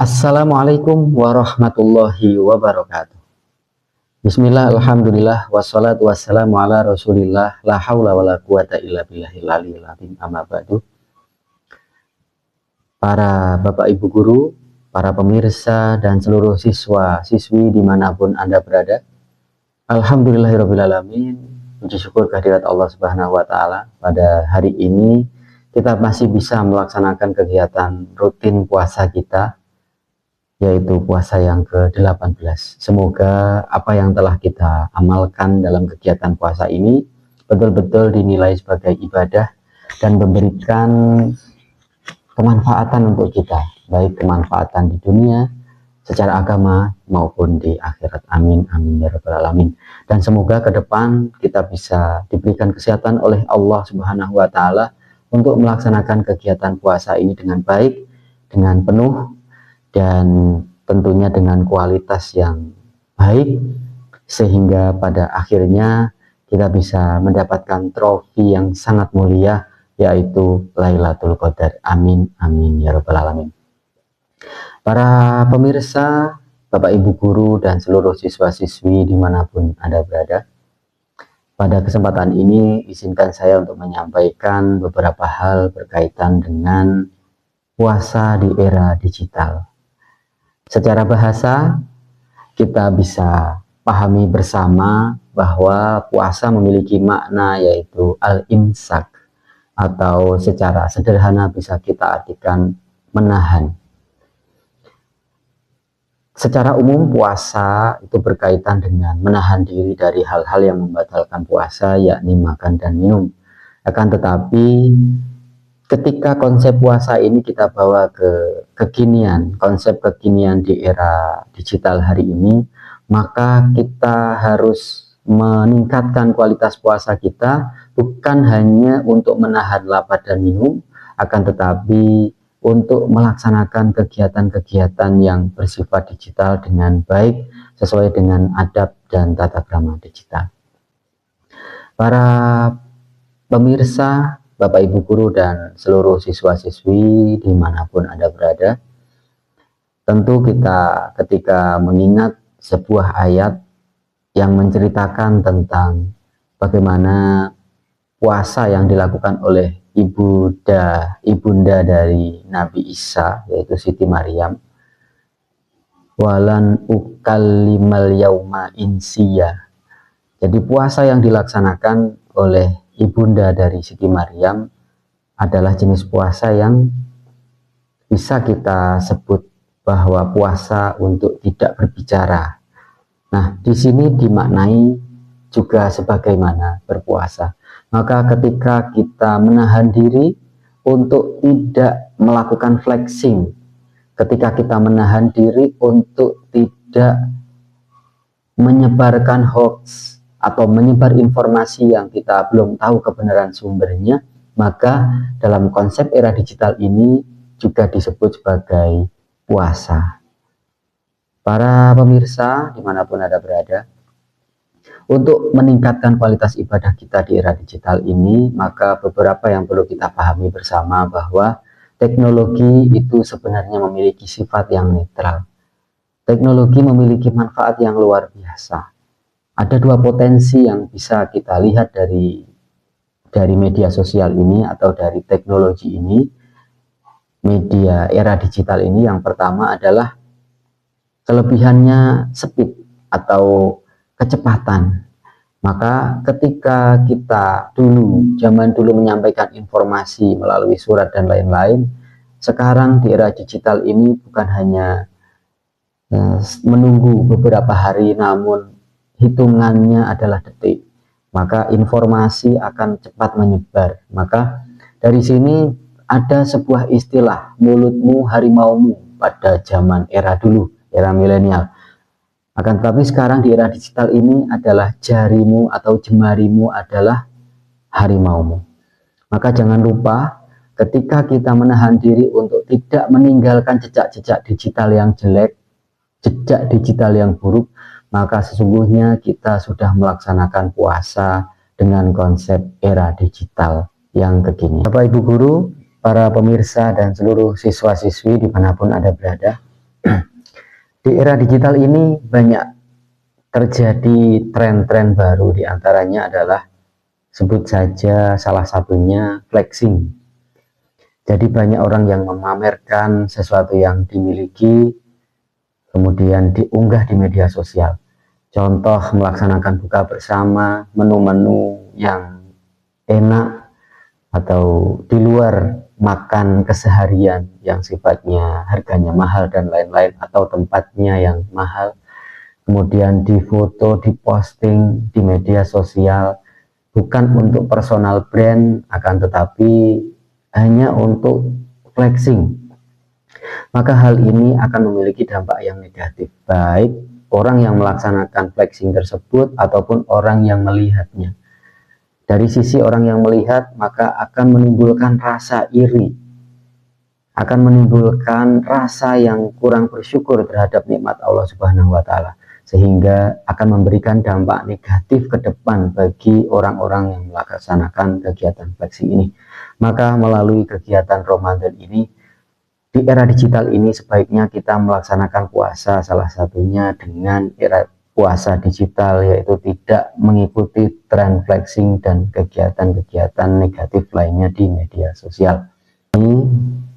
Assalamualaikum warahmatullahi wabarakatuh. Bismillah, alhamdulillah, wassalatu wassalamu ala rasulillah, la hawla wa la quwata illa billahil aliyil azim, amma ba'du. Para bapak ibu guru, para pemirsa, dan seluruh siswa siswi dimanapun Anda berada, alhamdulillahirrabbilalamin, puji syukur kehadirat Allah subhanahu wa ta'ala. Pada hari ini kita masih bisa melaksanakan kegiatan rutin puasa kita, yaitu puasa yang ke-18. Semoga apa yang telah kita amalkan dalam kegiatan puasa ini betul-betul dinilai sebagai ibadah dan memberikan kemanfaatan untuk kita, baik kemanfaatan di dunia secara agama maupun di akhirat. Amin amin ya rabbal alamin. Dan semoga ke depan kita bisa diberikan kesehatan oleh Allah Subhanahu wa taala untuk melaksanakan kegiatan puasa ini dengan baik, dengan penuh, dan tentunya dengan kualitas yang baik, sehingga pada akhirnya kita bisa mendapatkan trofi yang sangat mulia, yaitu Lailatul Qadar. Amin amin ya rabbal alamin. Para pemirsa, bapak ibu guru, dan seluruh siswa-siswi dimanapun Anda berada, pada kesempatan ini izinkan saya untuk menyampaikan beberapa hal berkaitan dengan puasa di era digital. Secara bahasa, kita bisa pahami bersama bahwa puasa memiliki makna yaitu al-imsak, atau secara sederhana bisa kita artikan menahan. Secara umum puasa itu berkaitan dengan menahan diri dari hal-hal yang membatalkan puasa, yakni makan dan minum. Akan tetapi ketika konsep puasa ini kita bawa ke kekinian, konsep kekinian di era digital hari ini, maka kita harus meningkatkan kualitas puasa kita, bukan hanya untuk menahan lapar dan minum, akan tetapi untuk melaksanakan kegiatan-kegiatan yang bersifat digital dengan baik, sesuai dengan adab dan tata krama digital. Para pemirsa, Bapak Ibu Guru, dan seluruh siswa-siswi dimanapun Anda berada, tentu kita ketika mengingat sebuah ayat yang menceritakan tentang bagaimana puasa yang dilakukan oleh ibunda dari Nabi Isa, yaitu Siti Maryam, walan ukallimal yauma insiya. Jadi puasa yang dilaksanakan oleh ibunda dari Siti Maryam adalah jenis puasa yang bisa kita sebut bahwa puasa untuk tidak berbicara. Nah, di sini dimaknai juga sebagaimana berpuasa. Maka ketika kita menahan diri untuk tidak melakukan flexing, ketika kita menahan diri untuk tidak menyebarkan hoax atau menyebar informasi yang kita belum tahu kebenaran sumbernya, maka dalam konsep era digital ini juga disebut sebagai puasa. Para pemirsa dimanapun Anda berada, untuk meningkatkan kualitas ibadah kita di era digital ini, maka beberapa yang perlu kita pahami bersama bahwa teknologi itu sebenarnya memiliki sifat yang netral. Teknologi memiliki manfaat yang luar biasa. Ada dua potensi yang bisa kita lihat dari media sosial ini atau dari teknologi ini, media era digital ini. Yang pertama adalah kelebihannya speed atau kecepatan. Maka ketika kita zaman dulu menyampaikan informasi melalui surat dan lain-lain, sekarang di era digital ini bukan hanya menunggu beberapa hari, namun hitungannya adalah detik, maka informasi akan cepat menyebar. Maka dari sini ada sebuah istilah, mulutmu harimaumu, pada zaman era dulu, era milenial. Akan tetapi sekarang di era digital ini adalah jarimu atau jemarimu adalah harimaumu. Maka jangan lupa ketika kita menahan diri untuk tidak meninggalkan jejak-jejak digital yang jelek, jejak digital yang buruk, maka sesungguhnya kita sudah melaksanakan puasa dengan konsep era digital yang kekinian. Bapak Ibu Guru, para pemirsa, dan seluruh siswa-siswi dimanapun Anda berada, Di era digital ini banyak terjadi tren-tren baru, diantaranya adalah sebut saja salah satunya flexing. Jadi banyak orang yang memamerkan sesuatu yang dimiliki, kemudian diunggah di media sosial. Contoh melaksanakan buka bersama, menu-menu yang enak, atau di luar makan keseharian yang sifatnya harganya mahal dan lain-lain, atau tempatnya yang mahal, kemudian difoto, diposting di media sosial, bukan untuk personal brand, akan tetapi hanya untuk flexing. Maka hal ini akan memiliki dampak yang negatif, baik orang yang melaksanakan flexing tersebut ataupun orang yang melihatnya. Dari sisi orang yang melihat, maka akan menimbulkan rasa iri, akan menimbulkan rasa yang kurang bersyukur terhadap nikmat Allah Subhanahu wa Ta'ala, sehingga akan memberikan dampak negatif ke depan bagi orang-orang yang melaksanakan kegiatan flexing ini. Maka melalui kegiatan Ramadan ini, di era digital ini sebaiknya kita melaksanakan puasa, salah satunya dengan era puasa digital, yaitu tidak mengikuti tren flexing dan kegiatan-kegiatan negatif lainnya di media sosial.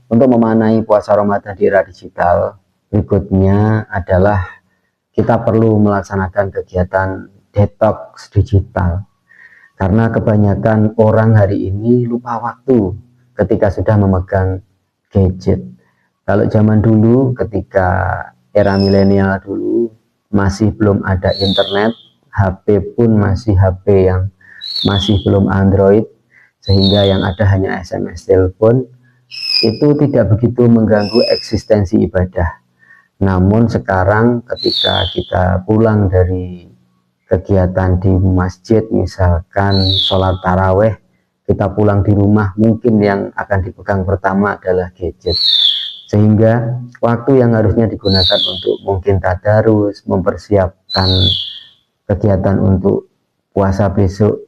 Untuk memaknai puasa Ramadan di era digital, berikutnya adalah kita perlu melaksanakan kegiatan detox digital. Karena kebanyakan orang hari ini lupa waktu ketika sudah memegang gadget. Kalau zaman dulu, ketika era milenial dulu, masih belum ada internet, HP pun masih HP yang masih belum Android, sehingga yang ada hanya SMS telepon, itu tidak begitu mengganggu eksistensi ibadah. Namun sekarang ketika kita pulang dari kegiatan di masjid, misalkan sholat taraweh, kita pulang di rumah, mungkin yang akan dipegang pertama adalah gadget. Sehingga waktu yang harusnya digunakan untuk mungkin tadarus, mempersiapkan kegiatan untuk puasa besok,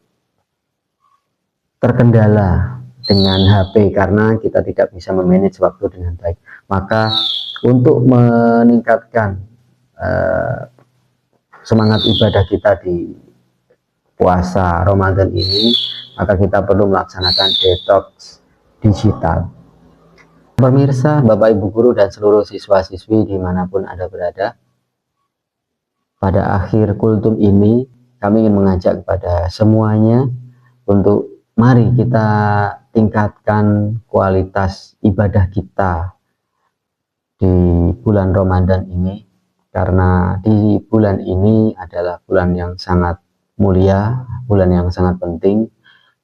terkendala dengan HP karena kita tidak bisa memanage waktu dengan baik. Maka untuk meningkatkan semangat ibadah kita di puasa Ramadan ini, maka kita perlu melaksanakan detox digital. Pemirsa, Bapak Ibu Guru dan seluruh siswa-siswi dimanapun Anda berada, pada akhir kultum ini kami ingin mengajak kepada semuanya untuk mari kita tingkatkan kualitas ibadah kita di bulan Ramadan ini, karena di bulan ini adalah bulan yang sangat mulia, bulan yang sangat penting,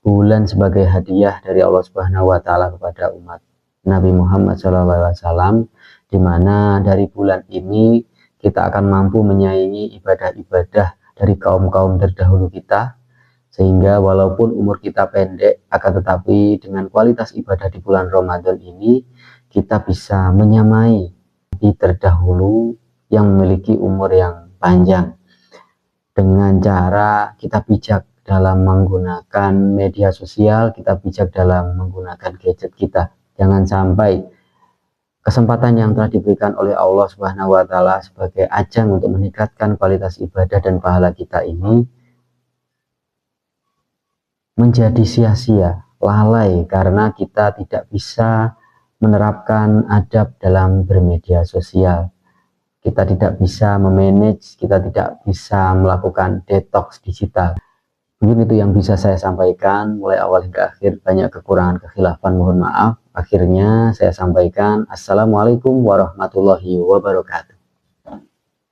bulan sebagai hadiah dari Allah Subhanahu wa Ta'ala kepada umat Nabi Muhammad SAW, di mana dari bulan ini kita akan mampu menyaingi ibadah-ibadah dari kaum-kaum terdahulu kita, sehingga walaupun umur kita pendek, akan tetapi dengan kualitas ibadah di bulan Ramadan ini kita bisa menyamai di terdahulu yang memiliki umur yang panjang, dengan cara kita bijak dalam menggunakan media sosial, kita bijak dalam menggunakan gadget kita. Jangan sampai kesempatan yang telah diberikan oleh Allah Subhanahu wa Ta'ala sebagai ajang untuk meningkatkan kualitas ibadah dan pahala kita ini menjadi sia-sia, lalai, karena kita tidak bisa menerapkan adab dalam bermedia sosial. Kita tidak bisa memanage, kita tidak bisa melakukan detox digital. Mungkin itu yang bisa saya sampaikan mulai awal hingga akhir. Banyak kekurangan, kekhilafan, mohon maaf. Akhirnya saya sampaikan, Assalamualaikum warahmatullahi wabarakatuh.